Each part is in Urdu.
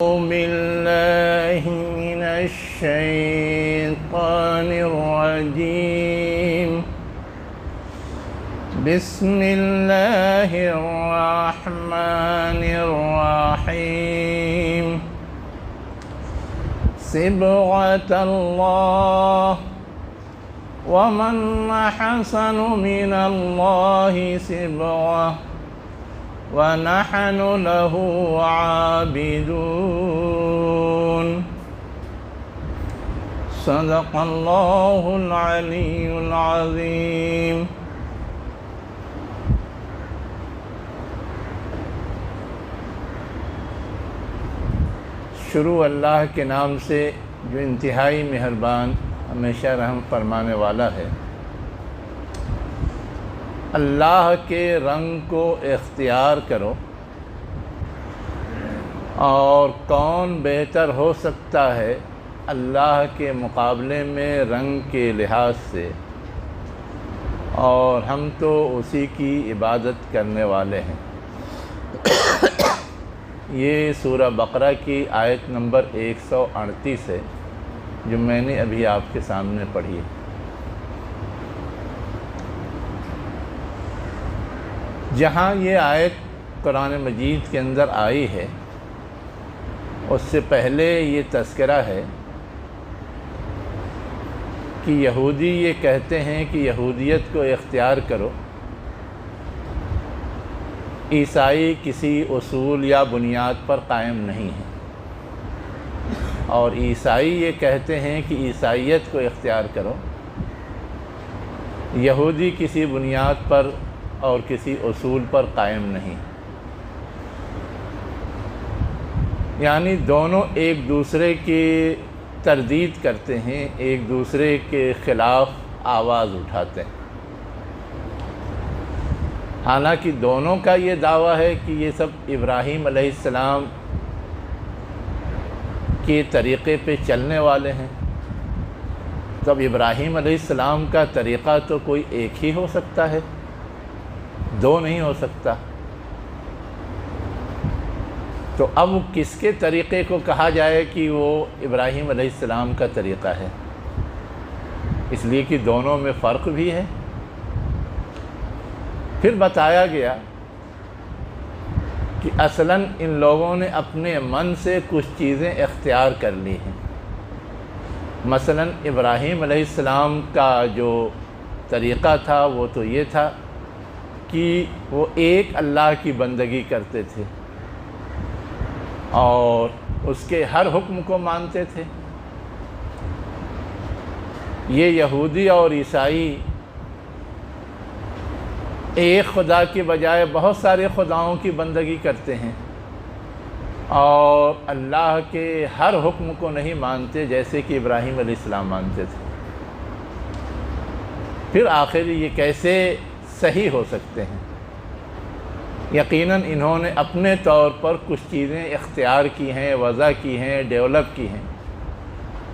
بالله من الشيطان الرجيم. بسم الله الرحمن الرحيم. صبغة الله ومن أحسن من الله صبغة ونحن له عابدون. صدق الله العلي العظيم. شروع اللہ کے نام سے جو انتہائی مہربان ہمیشہ رحم فرمانے والا ہے. اللہ کے رنگ کو اختیار کرو، اور کون بہتر ہو سکتا ہے اللہ کے مقابلے میں رنگ کے لحاظ سے، اور ہم تو اسی کی عبادت کرنے والے ہیں. یہ سورہ بقرہ کی آیت نمبر 138 ہے جو میں نے ابھی آپ کے سامنے پڑھی ہے. جہاں یہ آیت قرآن مجید کے اندر آئی ہے اس سے پہلے یہ تذکرہ ہے کہ یہودی یہ کہتے ہیں کہ یہودیت کو اختیار کرو، عیسائی کسی اصول یا بنیاد پر قائم نہیں ہے، اور عیسائی یہ کہتے ہیں کہ عیسائیت کو اختیار کرو، یہودی کسی بنیاد پر اور کسی اصول پر قائم نہیں. یعنی دونوں ایک دوسرے کی تردید کرتے ہیں، ایک دوسرے کے خلاف آواز اٹھاتے ہیں. حالانکہ دونوں کا یہ دعویٰ ہے کہ یہ سب ابراہیم علیہ السلام کے طریقے پہ چلنے والے ہیں. تب ابراہیم علیہ السلام کا طریقہ تو کوئی ایک ہی ہو سکتا ہے، دو نہیں ہو سکتا. تو اب کس کے طریقے کو کہا جائے کہ وہ ابراہیم علیہ السلام کا طریقہ ہے؟ اس لیے کہ دونوں میں فرق بھی ہے. پھر بتایا گیا کہ اصلاً ان لوگوں نے اپنے من سے کچھ چیزیں اختیار کر لی ہیں. مثلاً ابراہیم علیہ السلام کا جو طریقہ تھا وہ تو یہ تھا کہ وہ ایک اللہ کی بندگی کرتے تھے اور اس کے ہر حکم کو مانتے تھے. یہ یہودی اور عیسائی ایک خدا کے بجائے بہت سارے خداؤں کی بندگی کرتے ہیں اور اللہ کے ہر حکم کو نہیں مانتے جیسے کہ ابراہیم علیہ السلام مانتے تھے. پھر آخر یہ کیسے صحیح ہو سکتے ہیں؟ یقیناً انہوں نے اپنے طور پر کچھ چیزیں اختیار کی ہیں، وضع کی ہیں، ڈیولپ کی ہیں،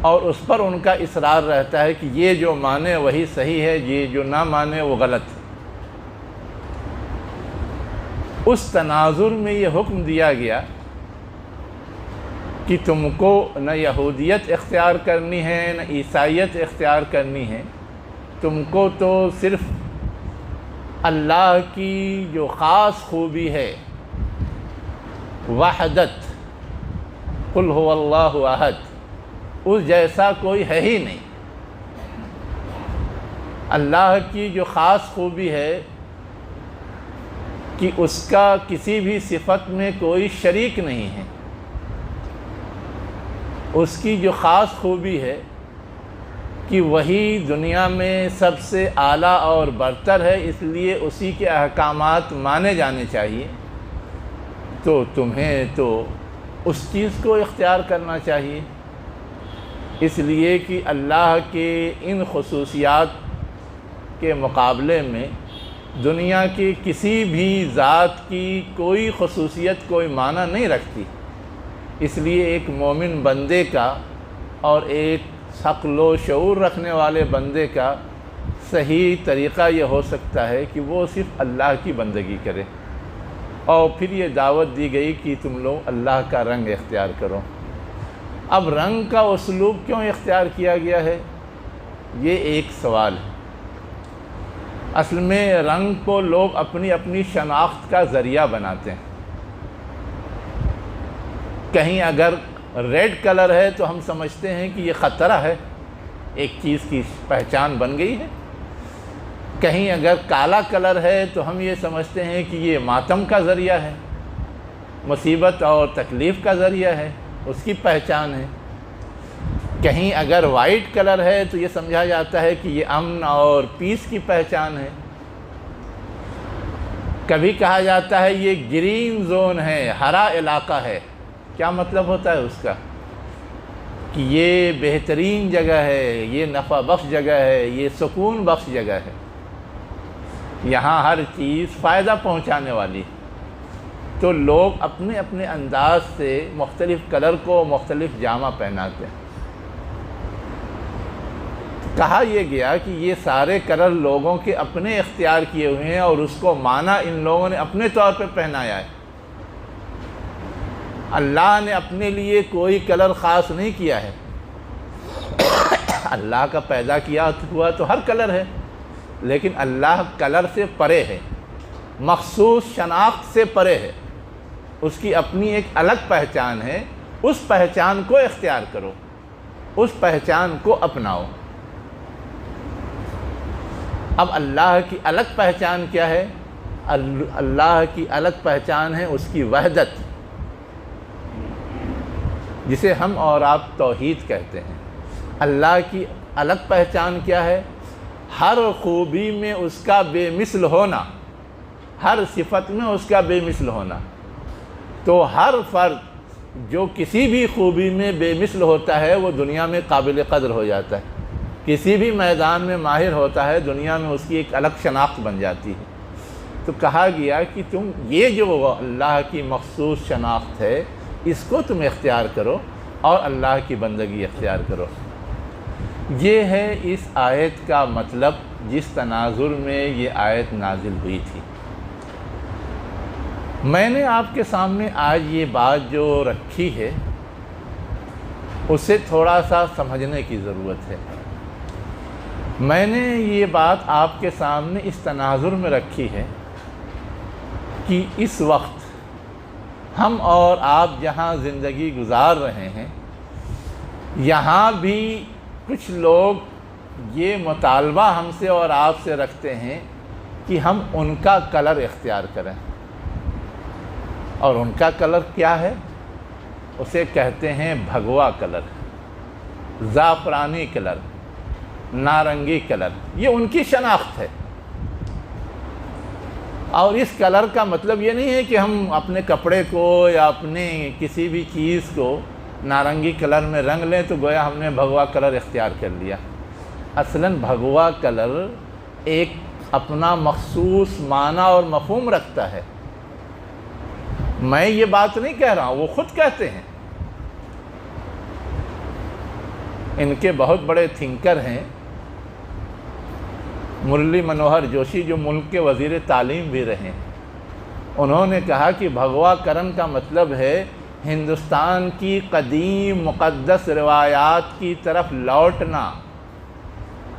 اور اس پر ان کا اصرار رہتا ہے کہ یہ جو مانے وہی صحیح ہے، یہ جو نہ مانے وہ غلط ہے. اس تناظر میں یہ حکم دیا گیا کہ تم کو نہ یہودیت اختیار کرنی ہے نہ عیسائیت اختیار کرنی ہے، تم کو تو صرف اللہ کی جو خاص خوبی ہے وحدت، قل هو اللہ احد، اس جیسا کوئی ہے ہی نہیں. اللہ کی جو خاص خوبی ہے کہ اس کا کسی بھی صفت میں کوئی شریک نہیں ہے. اس کی جو خاص خوبی ہے کہ وہی دنیا میں سب سے اعلیٰ اور برتر ہے، اس لیے اسی کے احکامات مانے جانے چاہیے. تو تمہیں تو اس چیز کو اختیار کرنا چاہیے، اس لیے کہ اللہ کے ان خصوصیات کے مقابلے میں دنیا کی کسی بھی ذات کی کوئی خصوصیت کوئی معنی نہیں رکھتی. اس لیے ایک مومن بندے کا اور ایک عقل و شعور رکھنے والے بندے کا صحیح طریقہ یہ ہو سکتا ہے کہ وہ صرف اللہ کی بندگی کرے. اور پھر یہ دعوت دی گئی کہ تم لوگ اللہ کا رنگ اختیار کرو۔ اب رنگ کا اسلوب کیوں اختیار کیا گیا ہے، یہ ایک سوال ہے۔ اصل میں رنگ کو لوگ اپنی اپنی شناخت کا ذریعہ بناتے ہیں۔ کہیں اگر ریڈ کلر ہے تو ہم سمجھتے ہیں کہ یہ خطرہ ہے، ایک چیز کی پہچان بن گئی ہے۔ کہیں اگر کالا کلر ہے تو ہم یہ سمجھتے ہیں کہ یہ ماتم کا ذریعہ ہے، مصیبت اور تکلیف کا ذریعہ ہے، اس کی پہچان ہے۔ کہیں اگر وائٹ کلر ہے تو یہ سمجھا جاتا ہے کہ یہ امن اور پیس کی پہچان ہے۔ کبھی کہا جاتا ہے یہ گرین زون ہے، ہرا علاقہ ہے۔ کیا مطلب ہوتا ہے اس کا؟ کہ یہ بہترین جگہ ہے، یہ نفع بخش جگہ ہے، یہ سکون بخش جگہ ہے، یہاں ہر چیز فائدہ پہنچانے والی ہے۔ تو لوگ اپنے اپنے انداز سے مختلف کلر کو مختلف جامہ پہناتے ہیں۔ کہا یہ گیا کہ یہ سارے کلر لوگوں کے اپنے اختیار کیے ہوئے ہیں اور اس کو معنی ان لوگوں نے اپنے طور پہ پہنایا ہے۔ اللہ نے اپنے لیے کوئی کلر خاص نہیں کیا ہے۔ اللہ کا پیدا کیا ہوا تو ہر کلر ہے، لیکن اللہ کلر سے پرے ہے، مخصوص شناخت سے پرے ہے۔ اس کی اپنی ایک الگ پہچان ہے، اس پہچان کو اختیار کرو، اس پہچان کو اپناؤ۔ اب اللہ کی الگ پہچان کیا ہے؟ اللہ کی الگ پہچان ہے اس کی وحدت، جسے ہم اور آپ توحید کہتے ہیں۔ اللہ کی الگ پہچان کیا ہے؟ ہر خوبی میں اس کا بے مثل ہونا، ہر صفت میں اس کا بے مثل ہونا۔ تو ہر فرد جو کسی بھی خوبی میں بے مثل ہوتا ہے وہ دنیا میں قابل قدر ہو جاتا ہے، کسی بھی میدان میں ماہر ہوتا ہے، دنیا میں اس کی ایک الگ شناخت بن جاتی ہے۔ تو کہا گیا کہ تم یہ جو اللہ کی مخصوص شناخت ہے اس کو تم اختیار کرو اور اللہ کی بندگی اختیار کرو۔ یہ ہے اس آیت کا مطلب جس تناظر میں یہ آیت نازل ہوئی تھی۔ میں نے آپ کے سامنے آج یہ بات جو رکھی ہے اسے تھوڑا سا سمجھنے کی ضرورت ہے۔ میں نے یہ بات آپ کے سامنے اس تناظر میں رکھی ہے کہ اس وقت ہم اور آپ جہاں زندگی گزار رہے ہیں، یہاں بھی کچھ لوگ یہ مطالبہ ہم سے اور آپ سے رکھتے ہیں کہ ہم ان کا کلر اختیار کریں۔ اور ان کا کلر کیا ہے؟ اسے کہتے ہیں بھگوا کلر، زعفرانی کلر، نارنگی کلر۔ یہ ان کی شناخت ہے۔ اور اس کلر کا مطلب یہ نہیں ہے کہ ہم اپنے کپڑے کو یا اپنے کسی بھی چیز کو نارنگی کلر میں رنگ لیں تو گویا ہم نے بھگوا کلر اختیار کر لیا۔ اصلاً بھگوا کلر ایک اپنا مخصوص معنی اور مفہوم رکھتا ہے۔ میں یہ بات نہیں کہہ رہا ہوں، وہ خود کہتے ہیں۔ ان کے بہت بڑے تھنکر ہیں مرلی منوہر جوشی، جو ملک کے وزیر تعلیم بھی رہے ہیں۔ انہوں نے کہا کہ بھگوا کرن کا مطلب ہے ہندوستان کی قدیم مقدس روایات کی طرف لوٹنا۔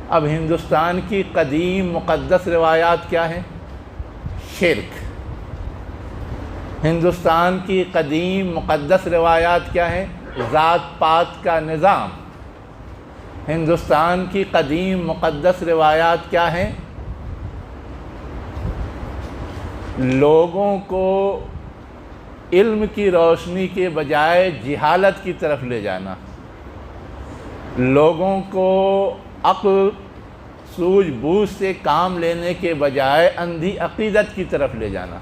اب ہندوستان کی قدیم مقدس روایات کیا ہیں؟ شرک۔ ہندوستان کی قدیم مقدس روایات کیا ہیں؟ ذات پات کا نظام۔ ہندوستان کی قدیم مقدس روایات کیا ہیں؟ لوگوں کو علم کی روشنی کے بجائے جہالت کی طرف لے جانا، لوگوں کو عقل سوجھ بوجھ سے کام لینے کے بجائے اندھی عقیدت کی طرف لے جانا۔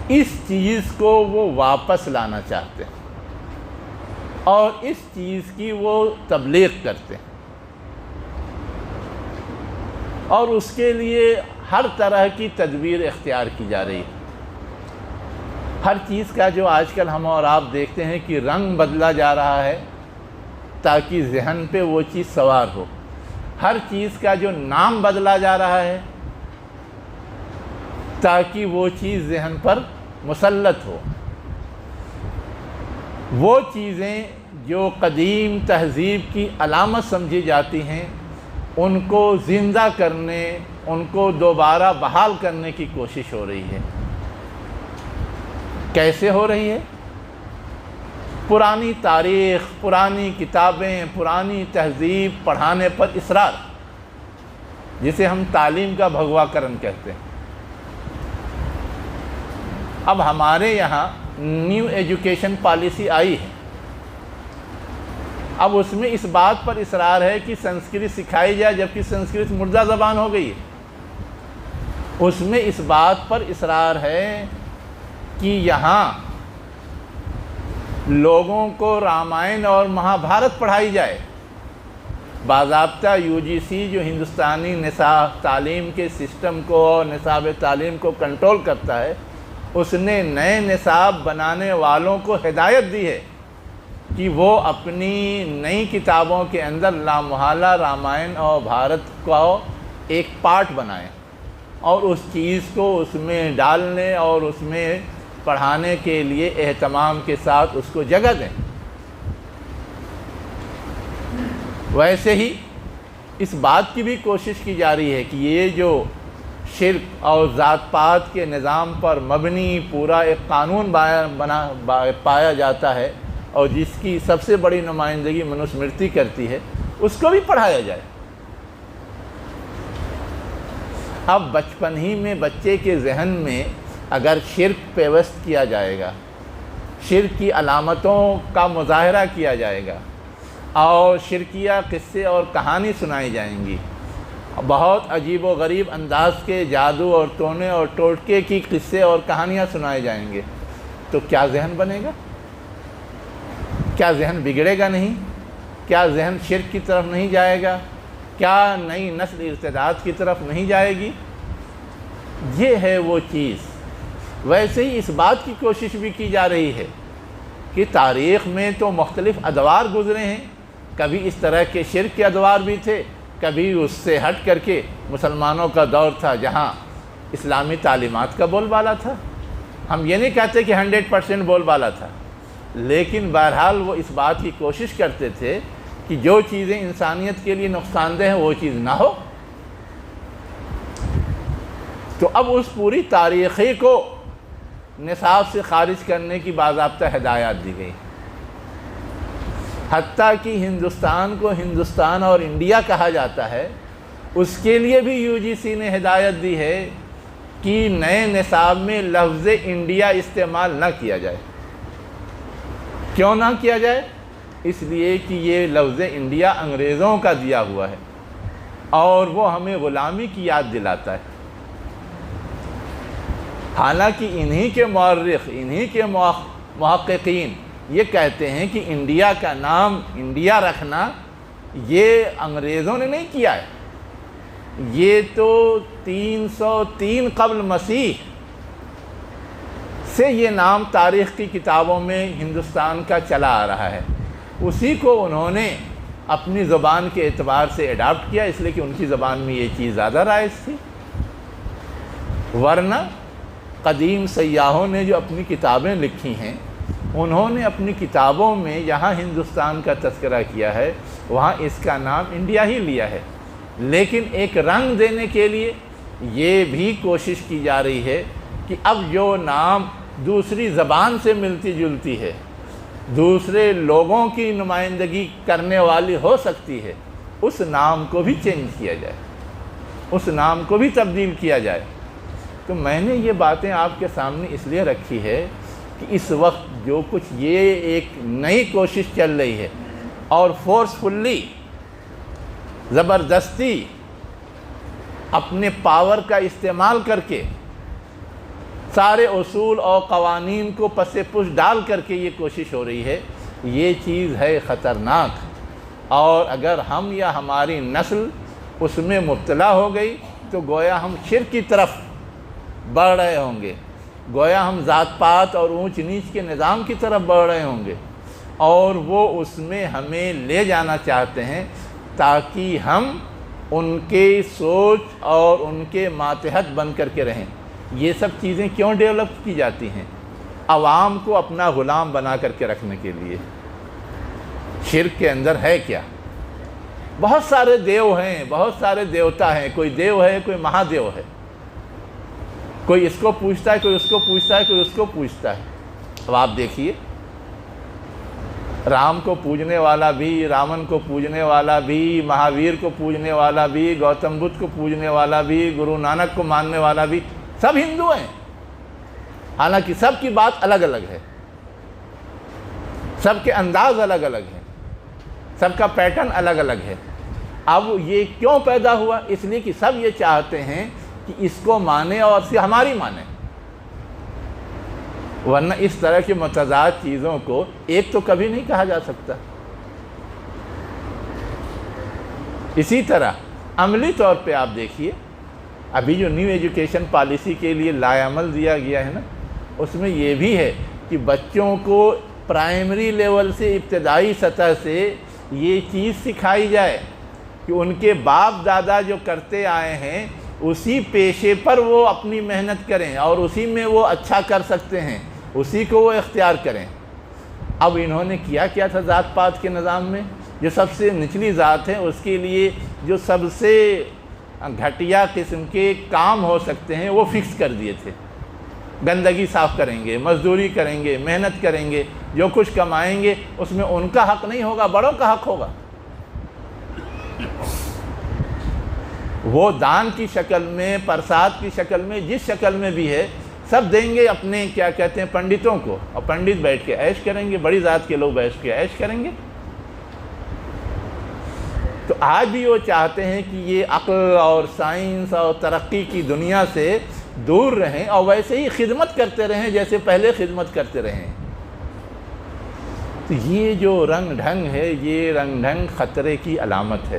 اس چیز کو وہ واپس لانا چاہتے ہیں اور اس چیز کی وہ تبلیغ کرتے ہیں، اور اس کے لیے ہر طرح کی تدبیر اختیار کی جا رہی ہے۔ ہر چیز کا جو آج کل ہم اور آپ دیکھتے ہیں کہ رنگ بدلا جا رہا ہے تاکہ ذہن پہ وہ چیز سوار ہو۔ ہر چیز کا جو نام بدلا جا رہا ہے تاکہ وہ چیز ذہن پر مسلط ہو۔ وہ چیزیں جو قدیم تہذیب کی علامت سمجھی جاتی ہیں ان کو زندہ کرنے، ان کو دوبارہ بحال کرنے کی کوشش ہو رہی ہے۔ کیسے ہو رہی ہے؟ پرانی تاریخ، پرانی کتابیں، پرانی تہذیب پڑھانے پر اصرار، جسے ہم تعلیم کا بھگوا کرن کہتے ہیں۔ اب ہمارے یہاں نیو ایجوکیشن پالیسی آئی ہے، اب اس میں اس بات پر اصرار ہے کہ سنسکرت سکھائی جائے، جبکہ سنسکرت مردہ زبان ہو گئی ہے۔ اس میں اس بات پر اصرار ہے کہ یہاں لوگوں کو رامائن اور مہابھارت پڑھائی جائے۔ باضابطہ یو جی سی جو ہندوستانی نصاب تعلیم کے سسٹم کو اور نصاب تعلیم کو کنٹرول کرتا ہے، اس نے نئے نصاب بنانے والوں کو ہدایت دی ہے کہ وہ اپنی نئی کتابوں کے اندر لامحالہ رامائن اور بھارت کو ایک پارٹ بنائیں اور اس چیز کو اس میں ڈالنے اور اس میں پڑھانے کے لیے اہتمام کے ساتھ اس کو جگہ دیں۔ ویسے ہی اس بات کی بھی کوشش کی جا رہی ہے کہ یہ جو شرک اور ذات پات کے نظام پر مبنی پورا ایک قانون پایا جاتا ہے اور جس کی سب سے بڑی نمائندگی منوسمرتی کرتی ہے، اس کو بھی پڑھایا جائے۔ اب بچپن ہی میں بچے کے ذہن میں اگر شرک پیوست کیا جائے گا، شرک کی علامتوں کا مظاہرہ کیا جائے گا اور شرکیہ قصے اور کہانی سنائی جائیں گی، بہت عجیب و غریب انداز کے جادو اور ٹونے اور ٹوٹکے کی قصے اور کہانیاں سنائے جائیں گے، تو کیا ذہن بنے گا؟ کیا ذہن بگڑے گا نہیں؟ کیا ذہن شرک کی طرف نہیں جائے گا؟ کیا نئی نسل ارتداد کی طرف نہیں جائے گی؟ یہ ہے وہ چیز۔ ویسے ہی اس بات کی کوشش بھی کی جا رہی ہے کہ تاریخ میں تو مختلف ادوار گزرے ہیں، کبھی اس طرح کے شرک کے ادوار بھی تھے، کبھی اس سے ہٹ کر کے مسلمانوں کا دور تھا جہاں اسلامی تعلیمات کا بول بالا تھا۔ ہم یہ نہیں کہتے کہ 100% بول بالا تھا، لیکن بہرحال وہ اس بات کی کوشش کرتے تھے کہ جو چیزیں انسانیت کے لیے نقصان دہ ہیں وہ چیز نہ ہو۔ تو اب اس پوری تاریخی کو نصاب سے خارج کرنے کی باضابطہ ہدایات دی گئی، حتیٰ کہ ہندوستان کو ہندوستان اور انڈیا کہا جاتا ہے، اس کے لیے بھی یو جی سی نے ہدایت دی ہے کہ نئے نصاب میں لفظ انڈیا استعمال نہ کیا جائے۔ کیوں نہ کیا جائے؟ اس لیے کہ یہ لفظ انڈیا انگریزوں کا دیا ہوا ہے اور وہ ہمیں غلامی کی یاد دلاتا ہے۔ حالانکہ انہی کے مورخ، انہی کے محققین یہ کہتے ہیں کہ انڈیا کا نام انڈیا رکھنا یہ انگریزوں نے نہیں کیا ہے، یہ تو 303 قبل مسیح سے یہ نام تاریخ کی کتابوں میں ہندوستان کا چلا آ رہا ہے۔ اسی کو انہوں نے اپنی زبان کے اعتبار سے اڈاپٹ کیا، اس لیے کہ ان کی زبان میں یہ چیز زیادہ رائج تھی۔ ورنہ قدیم سیاحوں نے جو اپنی کتابیں لکھی ہیں، انہوں نے اپنی کتابوں میں جہاں ہندوستان کا تذکرہ کیا ہے وہاں اس کا نام انڈیا ہی لیا ہے، لیکن ایک رنگ دینے کے لیے یہ بھی کوشش کی جا رہی ہے کہ اب جو نام دوسری زبان سے ملتی جلتی ہے، دوسرے لوگوں کی نمائندگی کرنے والی ہو سکتی ہے، اس نام کو بھی چینج کیا جائے، اس نام کو بھی تبدیل کیا جائے۔ تو میں نے یہ باتیں آپ کے سامنے اس لیے رکھی ہے کہ اس وقت جو کچھ یہ ایک نئی کوشش چل رہی ہے اور فورسفلی زبردستی اپنے پاور کا استعمال کر کے سارے اصول اور قوانین کو پس پش ڈال کر کے یہ کوشش ہو رہی ہے، یہ چیز ہے خطرناک، اور اگر ہم یا ہماری نسل اس میں مبتلا ہو گئی تو گویا ہم شرک کی طرف بڑھ رہے ہوں گے، گویا ہم ذات پات اور اونچ نیچ کے نظام کی طرف بڑھ رہے ہوں گے، اور وہ اس میں ہمیں لے جانا چاہتے ہیں تاکہ ہم ان کے سوچ اور ان کے ماتحت بن کر کے رہیں۔ یہ سب چیزیں کیوں ڈیولپ کی جاتی ہیں؟ عوام کو اپنا غلام بنا کر کے رکھنے کے لیے۔ شرک کے اندر ہے کیا؟ بہت سارے دیو ہیں، بہت سارے دیوتا ہیں، کوئی دیو ہے، کوئی مہادیو ہے، کوئی اس کو پوچھتا ہے، کوئی اس کو پوچھتا ہے، کوئی اس کو پوچھتا ہے۔ اب آپ دیکھیے، رام کو پوجنے والا بھی، رامن کو پوجنے والا بھی، مہاویر کو پوجنے والا بھی، گوتم بدھ کو پوجنے والا بھی، گرو نانک کو ماننے والا بھی، سب ہندو ہیں، حالانکہ سب کی بات الگ الگ ہے، سب کے انداز الگ الگ ہیں، سب کا پیٹرن الگ الگ ہے۔ اب یہ کیوں پیدا ہوا؟ اس لیے کہ سب یہ چاہتے ہیں کہ اس کو مانے اور ہماری مانے، ورنہ اس طرح کی متضاد چیزوں کو ایک تو کبھی نہیں کہا جا سکتا۔ اسی طرح عملی طور پہ آپ دیکھیے، ابھی جو نیو ایجوکیشن پالیسی کے لیے لائے عمل دیا گیا ہے نا، اس میں یہ بھی ہے کہ بچوں کو پرائمری لیول سے، ابتدائی سطح سے یہ چیز سکھائی جائے کہ ان کے باپ دادا جو کرتے آئے ہیں اسی پیشے پر وہ اپنی محنت کریں اور اسی میں وہ اچھا کر سکتے ہیں، اسی کو وہ اختیار کریں۔ اب انہوں نے کیا تھا ذات پات کے نظام میں؟ جو سب سے نچلی ذات ہے اس کے لیے جو سب سے گھٹیا قسم کے کام ہو سکتے ہیں وہ فکس کر دیے تھے۔ گندگی صاف کریں گے، مزدوری کریں گے، محنت کریں گے، جو کچھ کمائیں گے اس میں ان کا حق نہیں ہوگا، بڑوں کا حق ہوگا۔ وہ دان کی شکل میں، پرساد کی شکل میں، جس شکل میں بھی ہے، سب دیں گے اپنے کیا کہتے ہیں پنڈتوں کو، اور پنڈت بیٹھ کے عیش کریں گے، بڑی ذات کے لوگ بیٹھ کے عیش کریں گے۔ تو آج بھی وہ چاہتے ہیں کہ یہ عقل اور سائنس اور ترقی کی دنیا سے دور رہیں اور ویسے ہی خدمت کرتے رہیں جیسے پہلے خدمت کرتے رہیں۔ تو یہ جو رنگ ڈھنگ ہے، یہ رنگ ڈھنگ خطرے کی علامت ہے۔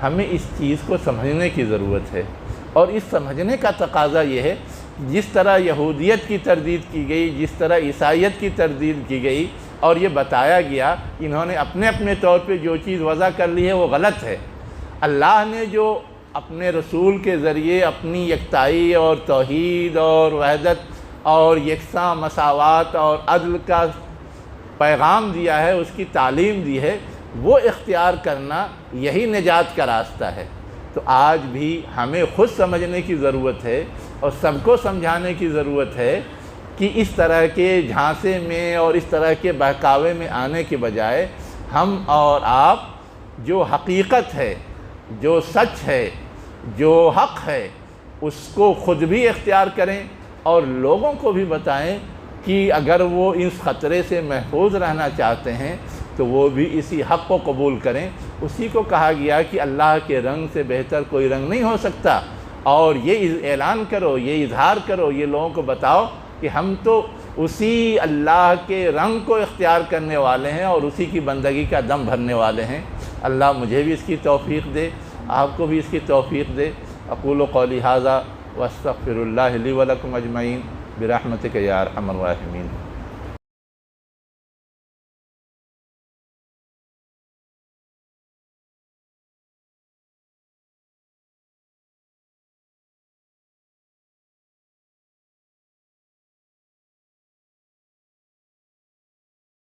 ہمیں اس چیز کو سمجھنے کی ضرورت ہے، اور اس سمجھنے کا تقاضا یہ ہے، جس طرح یہودیت کی تردید کی گئی، جس طرح عیسائیت کی تردید کی گئی، اور یہ بتایا گیا کہ انہوں نے اپنے اپنے طور پہ جو چیز وضع کر لی ہے وہ غلط ہے۔ اللہ نے جو اپنے رسول کے ذریعے اپنی یکتائی اور توحید اور وحدت اور یکساں مساوات اور عدل کا پیغام دیا ہے، اس کی تعلیم دی ہے، وہ اختیار کرنا یہی نجات کا راستہ ہے۔ تو آج بھی ہمیں خود سمجھنے کی ضرورت ہے اور سب کو سمجھانے کی ضرورت ہے کہ اس طرح کے جھانسے میں اور اس طرح کے بہکاوے میں آنے کے بجائے ہم اور آپ جو حقیقت ہے، جو سچ ہے، جو حق ہے، اس کو خود بھی اختیار کریں اور لوگوں کو بھی بتائیں کہ اگر وہ اس خطرے سے محفوظ رہنا چاہتے ہیں تو وہ بھی اسی حق کو قبول کریں۔ اسی کو کہا گیا کہ اللہ کے رنگ سے بہتر کوئی رنگ نہیں ہو سکتا، اور یہ اعلان کرو، یہ اظہار کرو، یہ لوگوں کو بتاؤ کہ ہم تو اسی اللہ کے رنگ کو اختیار کرنے والے ہیں اور اسی کی بندگی کا دم بھرنے والے ہیں۔ اللہ مجھے بھی اس کی توفیق دے، آپ کو بھی اس کی توفیق دے۔ اقول قولی ھذا واستغفر اللہ لی ولکم اجمعین برحمتک یا ارحم الراحمین۔